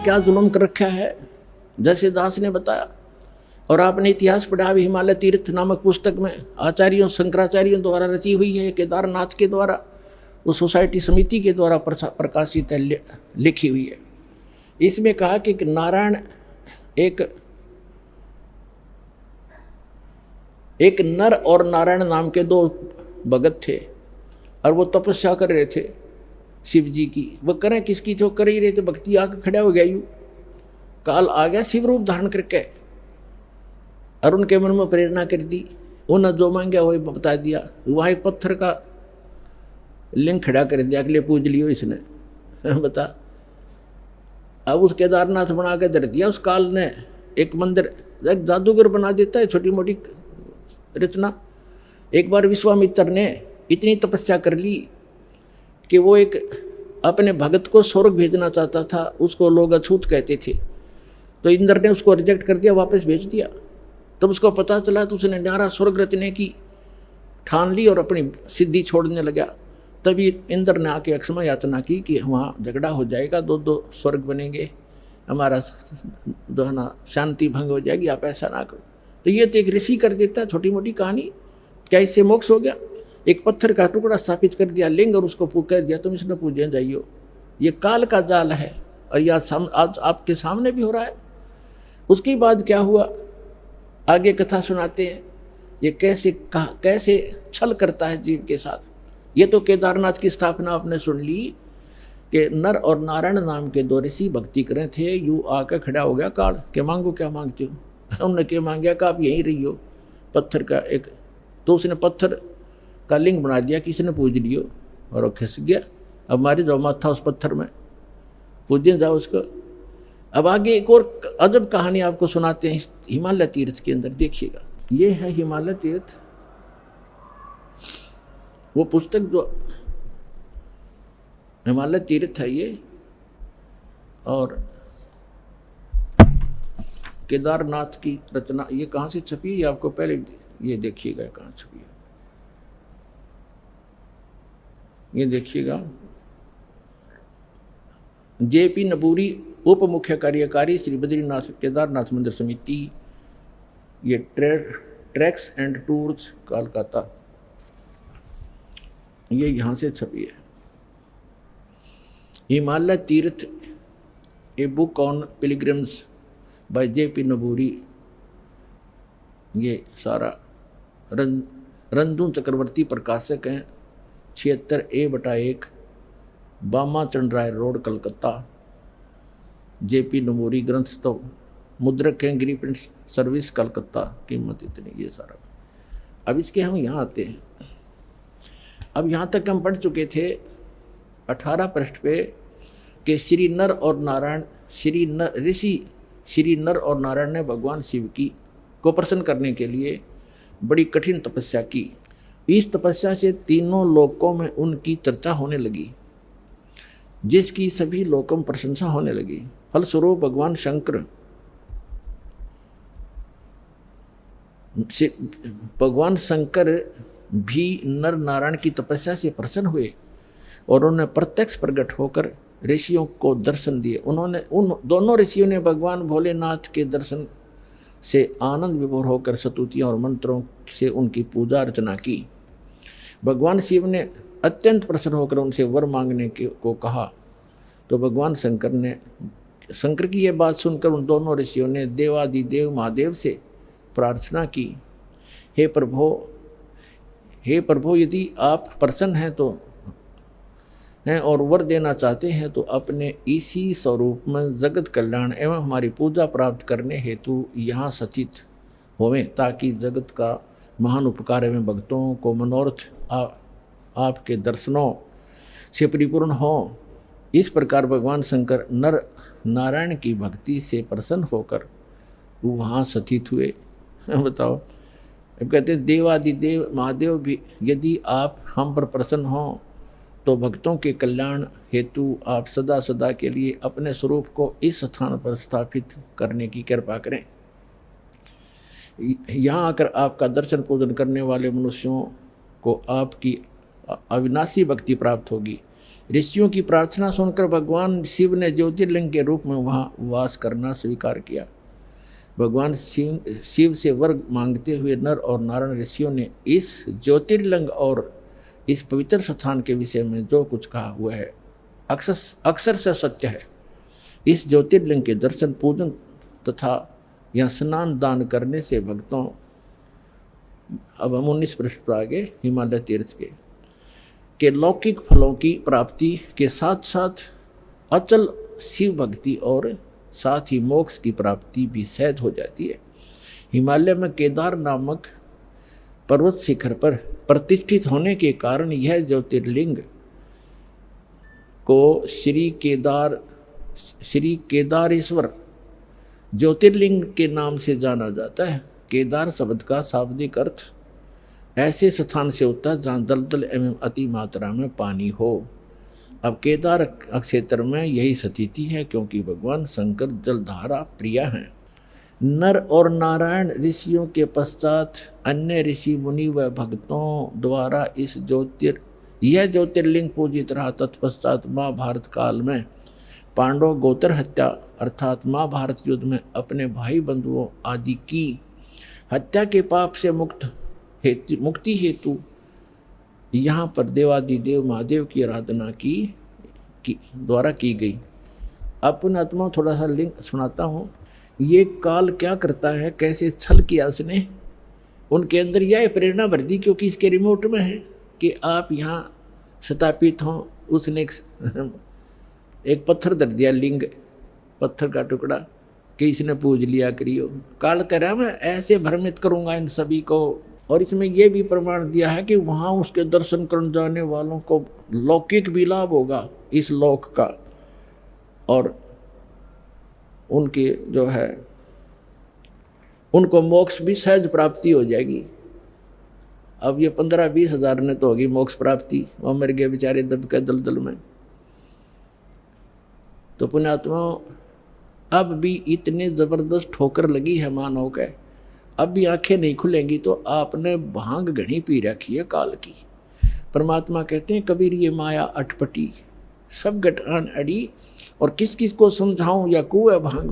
क्या जुल्म कर रखा है, जैसे दास ने बताया। और आपने इतिहास पढ़ा भी, हिमालय तीर्थ नामक पुस्तक में आचार्यों शंकराचार्यों द्वारा रची हुई है, केदारनाथ के द्वारा, उस सोसाइटी समिति के द्वारा प्रकाशित है, लिखी हुई है। इसमें कहा कि नारायण एक नर और नारायण नाम के दो भगत थे, और वो तपस्या कर रहे थे शिव जी की। वो करें किसकी, जो कर ही रहे थे, भक्ति आकर खड़ा हो गया, यूं काल आ गया शिव रूप धारण करके, और उनके मन में प्रेरणा कर दी। उन्हें जो मांगा वही बता दिया। वहाँ एक पत्थर का लिंग खड़ा कर दिया, अगले पूज लियो इसने बता। अब उस केदारनाथ बना के धर दिया। उस काल ने एक मंदिर, एक जादूगर बना देता है, छोटी मोटी रचना। एक बार विश्वामित्र ने इतनी तपस्या कर ली कि वो एक अपने भगत को स्वर्ग भेजना चाहता था, उसको लोग अछूत कहते थे, तो इंद्र ने उसको रिजेक्ट कर दिया, वापस भेज दिया। तब उसको पता चला तो उसने न्यारा स्वर्ग रचने की ठान ली और अपनी सिद्धि छोड़ने लगा। तभी इंद्र ने आके अक्षमा याचना की कि वहाँ झगड़ा हो जाएगा, दो स्वर्ग बनेंगे, हमारा जो है ना शांति भंग हो जाएगी, आप ऐसा ना करो। तो ये तो एक ऋषि कर देता है, छोटी मोटी कहानी। क्या इससे मोक्ष हो गया? एक पत्थर का टुकड़ा स्थापित कर दिया लिंग, और उसको कह दिया तुम इसने पूजे जाइयो। ये काल का जाल है, और यह आज आपके सामने भी हो रहा है। उसके बाद क्या हुआ, आगे कथा सुनाते हैं। ये कैसे छल करता है जीव के साथ। ये तो केदारनाथ की स्थापना आपने सुन ली कि नर और नारायण नाम के दो ऋषि भक्ति करें थे। यू आकर खड़ा हो गया काल के मांगो क्या मांगते हो। उन्होंने क्या मांगा कि आप यहीं रहियो, पत्थर का एक, तो उसने पत्थर का लिंग बना दिया, किसी ने पूज लियो, और वो खिस गया। अब मारे जाओ माथा उस पत्थर में, पूजने जाओ उसको। अब आगे एक और अजब कहानी आपको सुनाते हैं हिमालय तीर्थ के अंदर, देखिएगा। ये है हिमालय तीर्थ, वो पुस्तक जो हिमालय तीर्थ है ये, और केदारनाथ की रचना। ये कहाँ से छपी है ये आपको पहले ये देखिएगा कहाँ छपी है, ये देखिएगा। जेपी नबूरी, उप मुख्य कार्यकारी, श्री बद्रीनाथ केदारनाथ मंदिर समिति, ये ट्रैक्स एंड टूर्स कोलकाता, ये यहाँ से छपी है। Himalaya Tirth, a book on pilgrims by JP नबूरी, ये सारा रंजू चक्रवर्ती प्रकाशक हैं, 76A/1, बामा चंद्राय रोड, कलकत्ता। जेपी नबूरी ग्रंथ तो मुद्रक हैं, गिरी प्रिंट सर्विस, कलकत्ता, कीमत इतनी, ये सारा। अब इसके हम यहाँ आते हैं। अब यहाँ तक हम पढ़ चुके थे 18 पृष्ठ पे कि श्री नर और नारायण, श्री नर और नारायण ने भगवान शिव को प्रसन्न करने के लिए बड़ी कठिन तपस्या की। इस तपस्या से तीनों लोकों में उनकी चर्चा होने लगी, जिसकी सभी लोकों में प्रशंसा होने लगी। फलस्वरूप भगवान शंकर भी नर नारायण की तपस्या से प्रसन्न हुए, और उन्होंने प्रत्यक्ष प्रकट होकर ऋषियों को दर्शन दिए। उन दोनों ऋषियों ने भगवान भोलेनाथ के दर्शन से आनंद विभोर होकर स्तुतियों और मंत्रों से उनकी पूजा अर्चना की। भगवान शिव ने अत्यंत प्रसन्न होकर उनसे वर मांगने को कहा, तो भगवान शंकर की यह बात सुनकर उन दोनों ऋषियों ने देवादिदेव महादेव से प्रार्थना की, हे प्रभु, यदि आप प्रसन्न हैं और वर देना चाहते हैं तो अपने इसी स्वरूप में जगत कल्याण एवं हमारी पूजा प्राप्त करने हेतु यहाँ सचित होवें, ताकि जगत का महान उपकार एवं भक्तों को मनोरथ आपके दर्शनों से परिपूर्ण हो। इस प्रकार भगवान शंकर नर नारायण की भक्ति से प्रसन्न होकर वहाँ सचित हुए। बताओ, अब कहते हैं देवादिदेव महादेव भी यदि आप हम पर प्रसन्न हों तो भक्तों के कल्याण हेतु आप सदा सदा के लिए अपने स्वरूप को इस स्थान पर स्थापित करने की कृपा करें। यहाँ आकर आपका दर्शन पूजन करने वाले मनुष्यों को आपकी अविनाशी भक्ति प्राप्त होगी। ऋषियों की प्रार्थना सुनकर भगवान शिव ने ज्योतिर्लिंग के रूप में वहाँ वास करना स्वीकार किया। भगवान शिव से वर मांगते हुए नर और नारायण ऋषियों ने इस ज्योतिर्लिंग और इस पवित्र स्थान के विषय में जो कुछ कहा हुआ है अक्सर से सत्य है। इस ज्योतिर्लिंग के दर्शन, पूजन तथा या स्नान दान करने से भक्तों, अब हम 19 पृष्ठ पर आगे हिमालय तीर्थ के लौकिक फलों की प्राप्ति के साथ साथ अचल शिव भक्ति और साथ ही मोक्ष की प्राप्ति भी सहज हो जाती है। हिमालय में केदार नामक पर्वत शिखर पर प्रतिष्ठित होने के कारण यह ज्योतिर्लिंग को श्री केदारेश्वर ज्योतिर्लिंग के नाम से जाना जाता है। केदार शब्द का शाब्दिक अर्थ ऐसे स्थान से होता है जहाँ दलदल एवं अति मात्रा में पानी हो। अब केदार क्षेत्र में यही स्थिति है, क्योंकि भगवान शंकर जलधारा प्रिय हैं। नर और नारायण ऋषियों के पश्चात अन्य ऋषि मुनि व भक्तों द्वारा यह ज्योतिर्लिंग पूजित रहा। तत्पश्चात महाभारत काल में पांडव गोत्र हत्या अर्थात महाभारत युद्ध में अपने भाई बंधुओं आदि की हत्या के पाप से मुक्ति हेतु यहाँ पर देवादिदेव महादेव की आराधना द्वारा की गई। अब पुण्यात्मा थोड़ा सा लिंक सुनाता हूँ। ये काल क्या करता है, कैसे छल किया उसने, उनके अंदर यह प्रेरणा भर दी, क्योंकि इसके रिमोट में है कि आप यहाँ स्थापित हों। उसने एक पत्थर धर दिया, लिंग पत्थर का टुकड़ा, कि इसने पूज लिया करियो। काल कह रहा मैं ऐसे भ्रमित करूँगा इन सभी को। और इसमें यह भी प्रमाण दिया है कि वहाँ उसके दर्शन करने जाने वालों को लौकिक भी लाभ होगा इस लोक का, और उनके जो है उनको मोक्ष भी सहज प्राप्ति हो जाएगी। अब ये 15-20 हज़ार ने तो होगी मोक्ष प्राप्ति, वो मर गए बेचारे दब के दलदल में। तो पुण्यात्मा अब भी इतने ज़बरदस्त ठोकर लगी है मानव के, अब भी आंखें नहीं खुलेंगी तो आपने भांग घनी पी रखी है काल की। परमात्मा कहते हैं कबीर ये माया अटपटी सब गठान अड़ी, और किस किस को समझाऊं या कुएं भांग